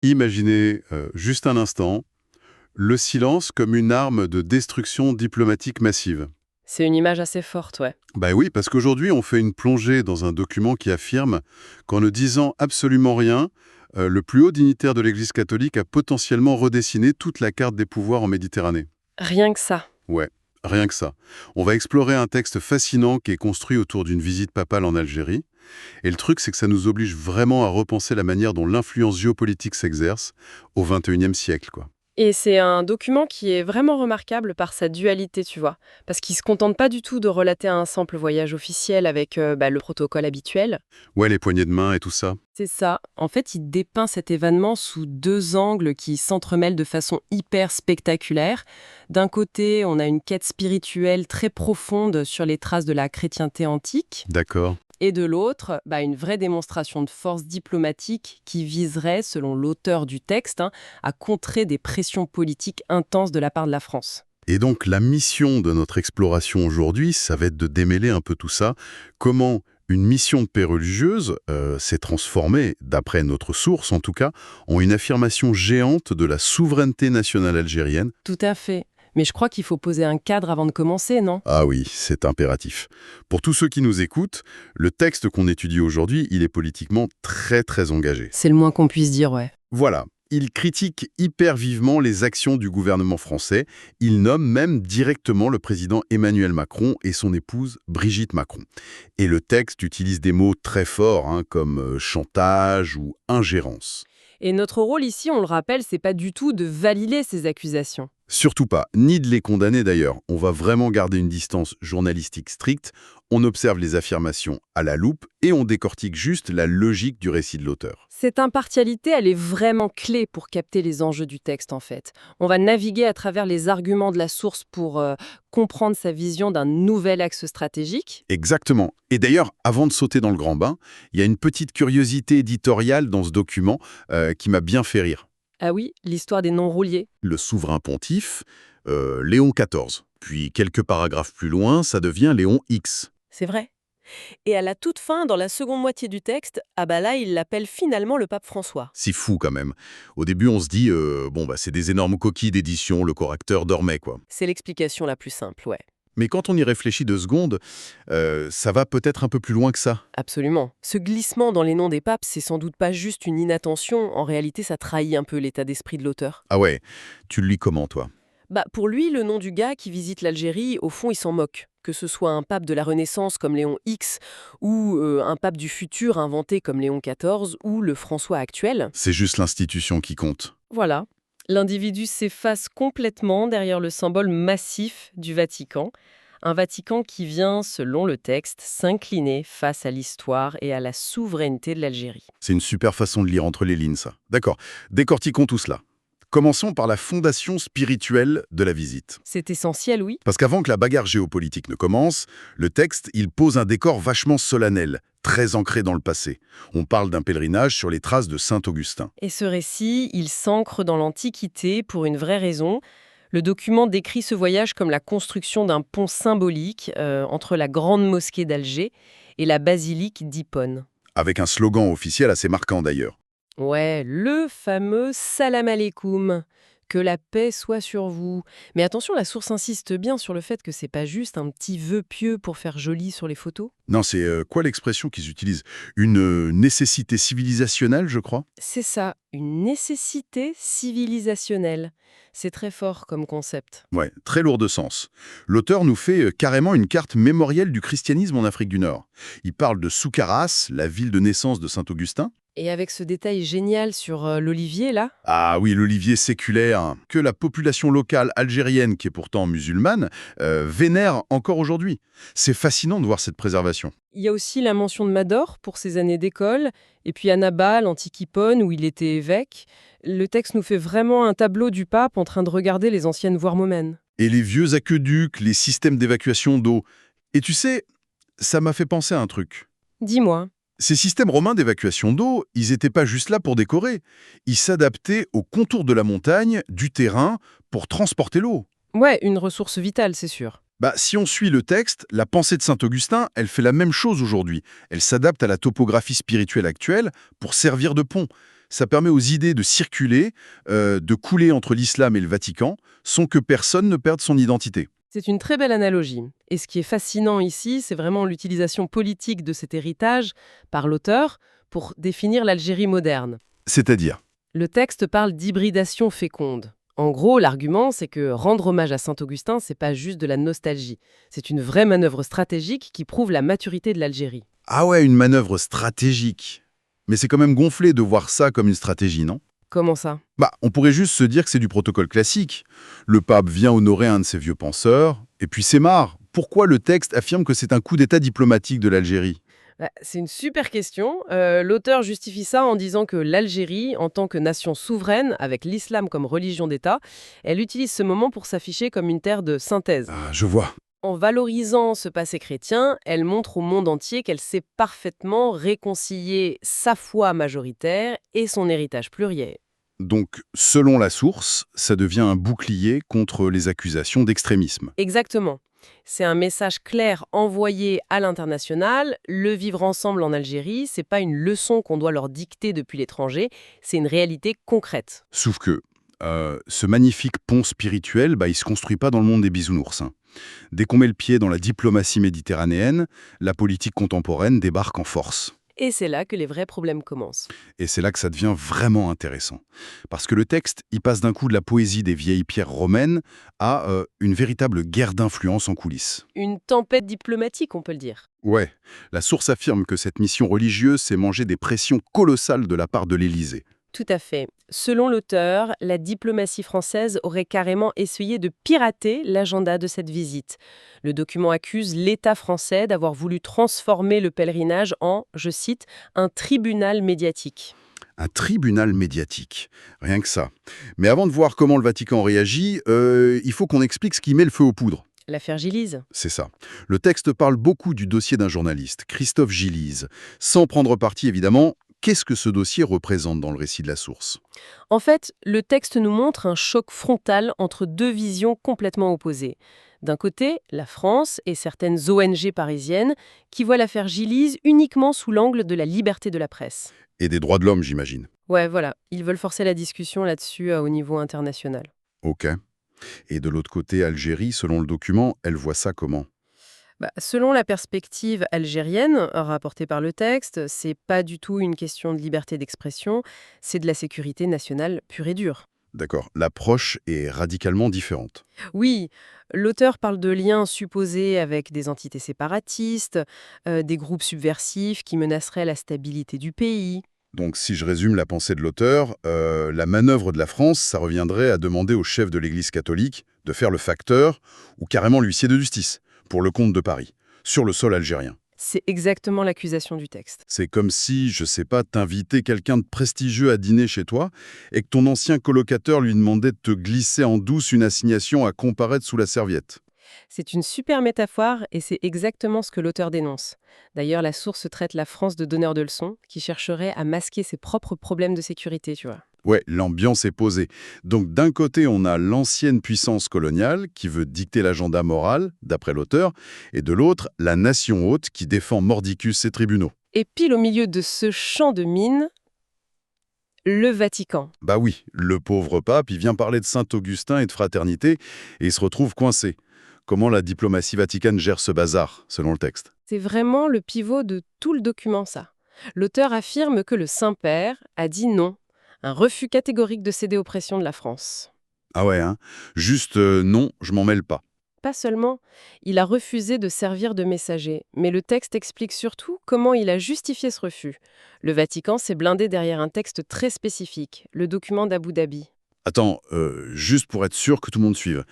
Imaginez juste un instant le silence comme une arme de destruction diplomatique massive. C'est une image assez forte, ouais. Bah oui, parce qu'aujourd'hui, on fait une plongée dans un document qui affirme qu'en ne disant absolument rien, le plus haut dignitaire de l'Église catholique a potentiellement redessiné toute la carte des pouvoirs en Méditerranée. Rien que ça. Ouais, rien que ça. On va explorer un texte fascinant qui est construit autour d'une visite papale en Algérie. Et le truc, c'est que ça nous oblige vraiment à repenser la manière dont l'influence géopolitique s'exerce au XXIe siècle, quoi. Et c'est un document qui est vraiment remarquable par sa dualité, tu vois. Parce qu'il se contente pas du tout de relater un simple voyage officiel avec le protocole habituel. Ouais, les poignées de main et tout ça. C'est ça. En fait, il dépeint cet événement sous deux angles qui s'entremêlent de façon hyper spectaculaire. D'un côté, on a une quête spirituelle très profonde sur les traces de la chrétienté antique. D'accord. Et de l'autre, une vraie démonstration de force diplomatique qui viserait, selon l'auteur du texte, à contrer des pressions politiques intenses de la part de la France. Et donc, la mission de notre exploration aujourd'hui, ça va être de démêler un peu tout ça. Comment une mission de paix religieuse s'est transformée, d'après notre source en tout cas, en une affirmation géante de la souveraineté nationale algérienne. Tout à fait. Mais je crois qu'il faut poser un cadre avant de commencer, non? Ah oui, c'est impératif. Pour tous ceux qui nous écoutent, le texte qu'on étudie aujourd'hui, il est politiquement très très engagé. C'est le moins qu'on puisse dire, ouais. Voilà. Il critique hyper vivement les actions du gouvernement français. Il nomme même directement le président Emmanuel Macron et son épouse Brigitte Macron. Et le texte utilise des mots très forts, comme chantage ou ingérence. Et notre rôle ici, on le rappelle, c'est pas du tout de valider ces accusations. Surtout pas, ni de les condamner d'ailleurs. On va vraiment garder une distance journalistique stricte, on observe les affirmations à la loupe et on décortique juste la logique du récit de l'auteur. Cette impartialité, elle est vraiment clé pour capter les enjeux du texte, en fait. On va naviguer à travers les arguments de la source pour comprendre sa vision d'un nouvel axe stratégique. Exactement. Et d'ailleurs, avant de sauter dans le grand bain, il y a une petite curiosité éditoriale dans ce document qui m'a bien fait rire. Ah oui, l'histoire des non-rouliers. Le souverain pontife, Léon XIV. Puis quelques paragraphes plus loin, ça devient Léon X. C'est vrai. Et à la toute fin, dans la seconde moitié du texte, là, il l'appelle finalement le pape François. C'est fou quand même. Au début, on se dit, c'est des énormes coquilles d'édition, le correcteur dormait, quoi. C'est l'explication la plus simple, ouais. Mais quand on y réfléchit 2 secondes, ça va peut-être un peu plus loin que ça. Absolument. Ce glissement dans les noms des papes, c'est sans doute pas juste une inattention. En réalité, ça trahit un peu l'état d'esprit de l'auteur. Ah ouais, tu le lis comment, toi? Pour lui, le nom du gars qui visite l'Algérie, au fond, il s'en moque. Que ce soit un pape de la Renaissance comme Léon X, ou un pape du futur inventé comme Léon XIV, ou le François actuel. C'est juste l'institution qui compte. Voilà. L'individu s'efface complètement derrière le symbole massif du Vatican. Un Vatican qui vient, selon le texte, s'incliner face à l'histoire et à la souveraineté de l'Algérie. C'est une super façon de lire entre les lignes, ça. D'accord, décortiquons tout cela. Commençons par la fondation spirituelle de la visite. C'est essentiel, oui. Parce qu'avant que la bagarre géopolitique ne commence, le texte, il pose un décor vachement solennel, très ancré dans le passé. On parle d'un pèlerinage sur les traces de Saint-Augustin. Et ce récit, il s'ancre dans l'Antiquité pour une vraie raison. Le document décrit ce voyage comme la construction d'un pont symbolique entre la grande mosquée d'Alger et la basilique d'Hippone. Avec un slogan officiel assez marquant d'ailleurs. Ouais, le fameux Salam alaikum. Que la paix soit sur vous. Mais attention, la source insiste bien sur le fait que c'est pas juste un petit vœu pieux pour faire joli sur les photos. Non, c'est quoi l'expression qu'ils utilisent? Une nécessité civilisationnelle, je crois? C'est ça, une nécessité civilisationnelle. C'est très fort comme concept. Ouais, très lourd de sens. L'auteur nous fait carrément une carte mémorielle du christianisme en Afrique du Nord. Il parle de Soukaras, la ville de naissance de Saint-Augustin. Et avec ce détail génial sur l'olivier, là. Ah oui, l'olivier séculaire, que la population locale algérienne, qui est pourtant musulmane, vénère encore aujourd'hui. C'est fascinant de voir cette préservation. Il y a aussi la mention de Mador pour ses années d'école, et puis Annaba, l'antique Hippone, où il était évêque. Le texte nous fait vraiment un tableau du pape en train de regarder les anciennes voies romaines. Et les vieux aqueducs, les systèmes d'évacuation d'eau. Et tu sais, ça m'a fait penser à un truc. Dis-moi. Ces systèmes romains d'évacuation d'eau, ils n'étaient pas juste là pour décorer. Ils s'adaptaient aux contours de la montagne, du terrain, pour transporter l'eau. Ouais, une ressource vitale, c'est sûr. Si on suit le texte, la pensée de Saint-Augustin, elle fait la même chose aujourd'hui. Elle s'adapte à la topographie spirituelle actuelle pour servir de pont. Ça permet aux idées de circuler, de couler entre l'islam et le Vatican, sans que personne ne perde son identité. C'est une très belle analogie. Et ce qui est fascinant ici, c'est vraiment l'utilisation politique de cet héritage par l'auteur pour définir l'Algérie moderne. C'est-à-dire? Le texte parle d'hybridation féconde. En gros, l'argument, c'est que rendre hommage à Saint-Augustin, c'est pas juste de la nostalgie. C'est une vraie manœuvre stratégique qui prouve la maturité de l'Algérie. Ah ouais, une manœuvre stratégique. Mais c'est quand même gonflé de voir ça comme une stratégie, non? Comment ça? Bah, on pourrait juste se dire que c'est du protocole classique. Le pape vient honorer un de ses vieux penseurs, et puis c'est marre. Pourquoi le texte affirme que c'est un coup d'état diplomatique de l'Algérie? C'est une super question. L'auteur justifie ça en disant que l'Algérie, en tant que nation souveraine, avec l'islam comme religion d'État, elle utilise ce moment pour s'afficher comme une terre de synthèse. Ah, je vois. En valorisant ce passé chrétien, elle montre au monde entier qu'elle sait parfaitement réconcilier sa foi majoritaire et son héritage pluriel. Donc, selon la source, ça devient un bouclier contre les accusations d'extrémisme. Exactement. C'est un message clair envoyé à l'international. Le vivre ensemble en Algérie, c'est pas une leçon qu'on doit leur dicter depuis l'étranger, c'est une réalité concrète. Sauf que ce magnifique pont spirituel, il se construit pas dans le monde des bisounours, hein. Dès qu'on met le pied dans la diplomatie méditerranéenne, la politique contemporaine débarque en force. Et c'est là que les vrais problèmes commencent. Et c'est là que ça devient vraiment intéressant. Parce que le texte, il passe d'un coup de la poésie des vieilles pierres romaines à une véritable guerre d'influence en coulisses. Une tempête diplomatique, on peut le dire. Ouais, la source affirme que cette mission religieuse s'est mangée des pressions colossales de la part de l'Élysée. Tout à fait. Selon l'auteur, la diplomatie française aurait carrément essayé de pirater l'agenda de cette visite. Le document accuse l'État français d'avoir voulu transformer le pèlerinage en, je cite, un tribunal médiatique. Un tribunal médiatique, rien que ça. Mais avant de voir comment le Vatican réagit, il faut qu'on explique ce qui met le feu aux poudres. L'affaire Gillise. C'est ça. Le texte parle beaucoup du dossier d'un journaliste, Christophe Gillise. Sans prendre parti, évidemment, qu'est-ce que ce dossier représente dans le récit de la source? En fait, le texte nous montre un choc frontal entre deux visions complètement opposées. D'un côté, la France et certaines ONG parisiennes qui voient l'affaire Gillise uniquement sous l'angle de la liberté de la presse. Et des droits de l'homme, j'imagine. Ouais, voilà, ils veulent forcer la discussion là-dessus au niveau international. Ok. Et de l'autre côté, Algérie, selon le document, elle voit ça comment? Selon la perspective algérienne rapportée par le texte, c'est pas du tout une question de liberté d'expression, c'est de la sécurité nationale pure et dure. D'accord. L'approche est radicalement différente. Oui, l'auteur parle de liens supposés avec des entités séparatistes, des groupes subversifs qui menaceraient la stabilité du pays. Donc, si je résume la pensée de l'auteur, la manœuvre de la France, ça reviendrait à demander au chef de l'Église catholique de faire le facteur ou carrément l'huissier de justice pour le comte de Paris, sur le sol algérien. C'est exactement l'accusation du texte. C'est comme si, je sais pas, t'invitais quelqu'un de prestigieux à dîner chez toi et que ton ancien colocateur lui demandait de te glisser en douce une assignation à comparaître sous la serviette. C'est une super métaphore et c'est exactement ce que l'auteur dénonce. D'ailleurs, la source traite la France de donneur de leçons qui chercherait à masquer ses propres problèmes de sécurité, tu vois. Ouais, l'ambiance est posée. Donc d'un côté, on a l'ancienne puissance coloniale qui veut dicter l'agenda moral, d'après l'auteur, et de l'autre, la nation haute qui défend mordicus ses tribunaux. Et pile au milieu de ce champ de mine, le Vatican. Bah oui, le pauvre pape, il vient parler de Saint-Augustin et de fraternité, et il se retrouve coincé. Comment la diplomatie vaticane gère ce bazar, selon le texte? C'est vraiment le pivot de tout le document, ça. L'auteur affirme que le Saint-Père a dit non, un refus catégorique de céder aux pressions de la France. Ah ouais, hein? Juste non, je m'en mêle pas. Pas seulement, il a refusé de servir de messager, mais le texte explique surtout comment il a justifié ce refus. Le Vatican s'est blindé derrière un texte très spécifique, le document d'Abu Dhabi. Attends, juste pour être sûr que tout le monde suive.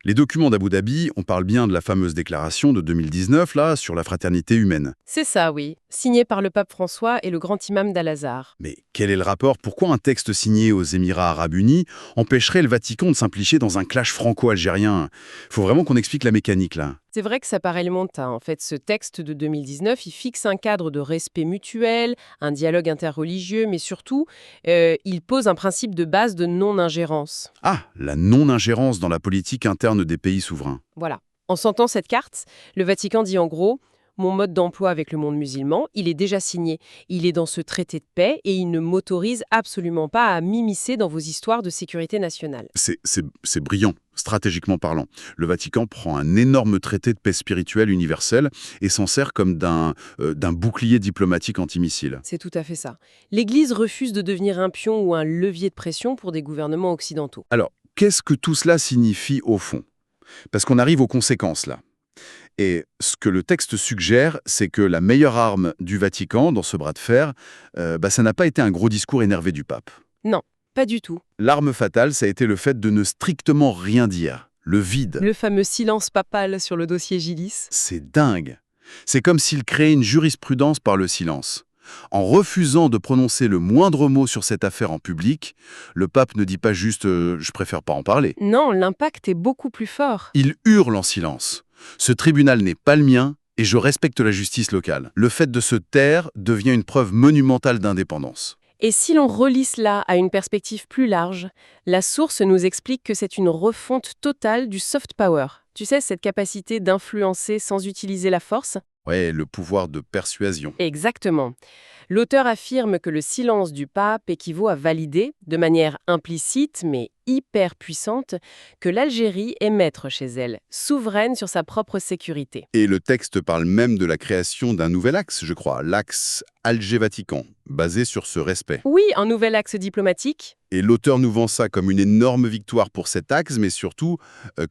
Les documents d'Abu Dhabi, on parle bien de la fameuse déclaration de 2019, là, sur la fraternité humaine. C'est ça, oui, signé par le pape François et le grand imam d'Al-Azhar. Mais quel est le rapport? Pourquoi un texte signé aux Émirats arabes unis empêcherait le Vatican de s'impliquer dans un clash franco-algérien? Faut vraiment qu'on explique la mécanique, là. C'est vrai que ça paraît lointain. En fait, ce texte de 2019, il fixe un cadre de respect mutuel, un dialogue interreligieux, mais surtout, il pose un principe de base de non-ingérence. Ah, la non-ingérence dans la politique interne des pays souverains. Voilà. En sentant cette carte, le Vatican dit en gros « mon mode d'emploi avec le monde musulman, il est déjà signé. Il est dans ce traité de paix et il ne m'autorise absolument pas à m'immiscer dans vos histoires de sécurité nationale. C'est brillant, stratégiquement parlant. Le Vatican prend un énorme traité de paix spirituelle universelle et s'en sert comme d'un bouclier diplomatique antimissile. C'est tout à fait ça. L'Église refuse de devenir un pion ou un levier de pression pour des gouvernements occidentaux. Alors, qu'est-ce que tout cela signifie au fond? Parce qu'on arrive aux conséquences là. Et ce que le texte suggère, c'est que la meilleure arme du Vatican dans ce bras de fer, ça n'a pas été un gros discours énervé du pape. Non, pas du tout. L'arme fatale, ça a été le fait de ne strictement rien dire. Le vide. Le fameux silence papal sur le dossier Gilis. C'est dingue. C'est comme s'il créait une jurisprudence par le silence. En refusant de prononcer le moindre mot sur cette affaire en public, le pape ne dit pas juste je préfère pas en parler ». Non, l'impact est beaucoup plus fort. Il hurle en silence. Ce tribunal n'est pas le mien et je respecte la justice locale. Le fait de se taire devient une preuve monumentale d'indépendance. Et si l'on relie cela à une perspective plus large, la source nous explique que c'est une refonte totale du soft power. Tu sais, cette capacité d'influencer sans utiliser la force? Ouais, le pouvoir de persuasion. Exactement. L'auteur affirme que le silence du pape équivaut à valider, de manière implicite mais hyper puissante, que l'Algérie est maître chez elle, souveraine sur sa propre sécurité. Et le texte parle même de la création d'un nouvel axe, je crois, l'axe Alger-Vatican, basé sur ce respect. Oui, un nouvel axe diplomatique. Et l'auteur nous vend ça comme une énorme victoire pour cet axe, mais surtout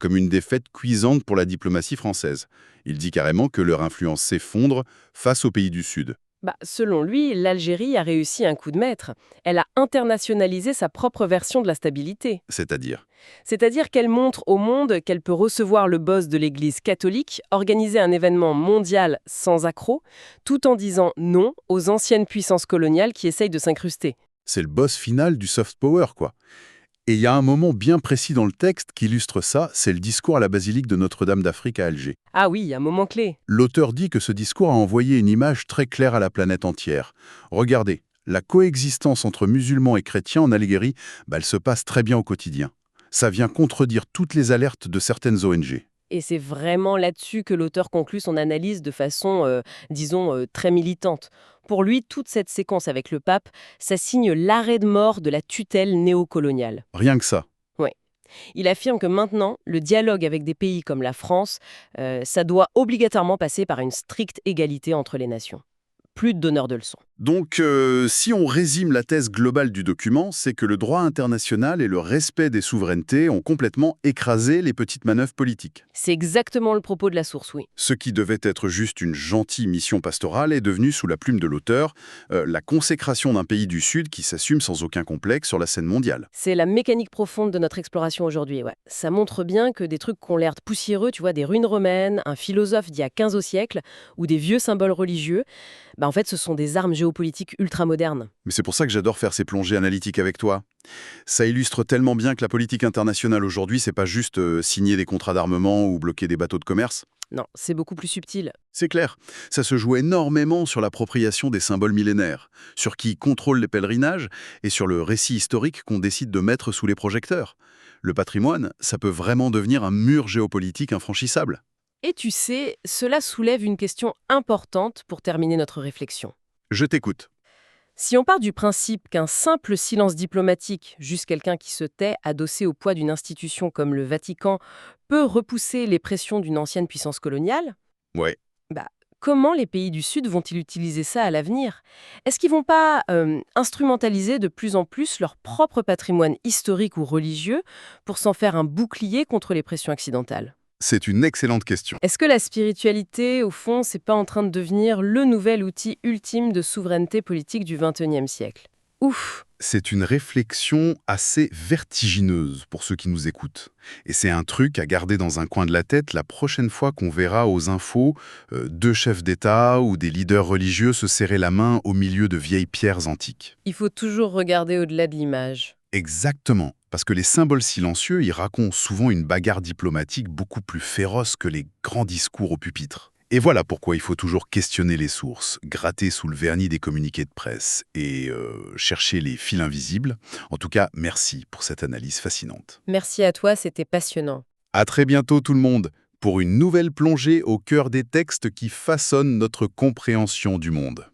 comme une défaite cuisante pour la diplomatie française. Il dit carrément que leur influence s'effondre face aux pays du Sud. Selon lui, l'Algérie a réussi un coup de maître. Elle a internationalisé sa propre version de la stabilité. C'est-à-dire qu'elle montre au monde qu'elle peut recevoir le boss de l'Église catholique, organiser un événement mondial sans accroc, tout en disant non aux anciennes puissances coloniales qui essayent de s'incruster. C'est le boss final du soft power, quoi. Et il y a un moment bien précis dans le texte qui illustre ça, c'est le discours à la basilique de Notre-Dame d'Afrique à Alger. Ah oui, un moment clé. L'auteur dit que ce discours a envoyé une image très claire à la planète entière. Regardez, la coexistence entre musulmans et chrétiens en Algérie, elle se passe très bien au quotidien. Ça vient contredire toutes les alertes de certaines ONG. Et c'est vraiment là-dessus que l'auteur conclut son analyse de façon, très militante. Pour lui, toute cette séquence avec le pape, ça signe l'arrêt de mort de la tutelle néocoloniale. Rien que ça. Oui. Il affirme que maintenant, le dialogue avec des pays comme la France, ça doit obligatoirement passer par une stricte égalité entre les nations. Plus de donneurs de leçons. Donc, si on résume la thèse globale du document, c'est que le droit international et le respect des souverainetés ont complètement écrasé les petites manœuvres politiques. C'est exactement le propos de la source, oui. Ce qui devait être juste une gentille mission pastorale est devenu, sous la plume de l'auteur, la consécration d'un pays du Sud qui s'assume sans aucun complexe sur la scène mondiale. C'est la mécanique profonde de notre exploration aujourd'hui, ouais. Ça montre bien que des trucs qui ont l'air poussiéreux, tu vois, des ruines romaines, un philosophe d'il y a 15 au siècle, ou des vieux symboles religieux, en fait, ce sont des armes géopolitiques ultramodernes. Mais c'est pour ça que j'adore faire ces plongées analytiques avec toi. Ça illustre tellement bien que la politique internationale aujourd'hui, c'est pas juste signer des contrats d'armement ou bloquer des bateaux de commerce. Non, c'est beaucoup plus subtil. C'est clair, ça se joue énormément sur l'appropriation des symboles millénaires, sur qui contrôle les pèlerinages et sur le récit historique qu'on décide de mettre sous les projecteurs. Le patrimoine, ça peut vraiment devenir un mur géopolitique infranchissable. Et tu sais, cela soulève une question importante pour terminer notre réflexion. Je t'écoute. Si on part du principe qu'un simple silence diplomatique, juste quelqu'un qui se tait, adossé au poids d'une institution comme le Vatican, peut repousser les pressions d'une ancienne puissance coloniale, Ouais. comment les pays du Sud vont-ils utiliser ça à l'avenir? Est-ce qu'ils vont pas instrumentaliser de plus en plus leur propre patrimoine historique ou religieux pour s'en faire un bouclier contre les pressions occidentales? C'est une excellente question. Est-ce que la spiritualité, au fond, c'est pas en train de devenir le nouvel outil ultime de souveraineté politique du XXIe siècle? Ouf! C'est une réflexion assez vertigineuse pour ceux qui nous écoutent. Et c'est un truc à garder dans un coin de la tête la prochaine fois qu'on verra aux infos deux chefs d'État ou des leaders religieux se serrer la main au milieu de vieilles pierres antiques. Il faut toujours regarder au-delà de l'image. Exactement, parce que les symboles silencieux y racontent souvent une bagarre diplomatique beaucoup plus féroce que les grands discours au pupitre. Et voilà pourquoi il faut toujours questionner les sources, gratter sous le vernis des communiqués de presse et chercher les fils invisibles. En tout cas, merci pour cette analyse fascinante. Merci à toi, c'était passionnant. À très bientôt tout le monde. pour une nouvelle plongée au cœur des textes qui façonnent notre compréhension du monde.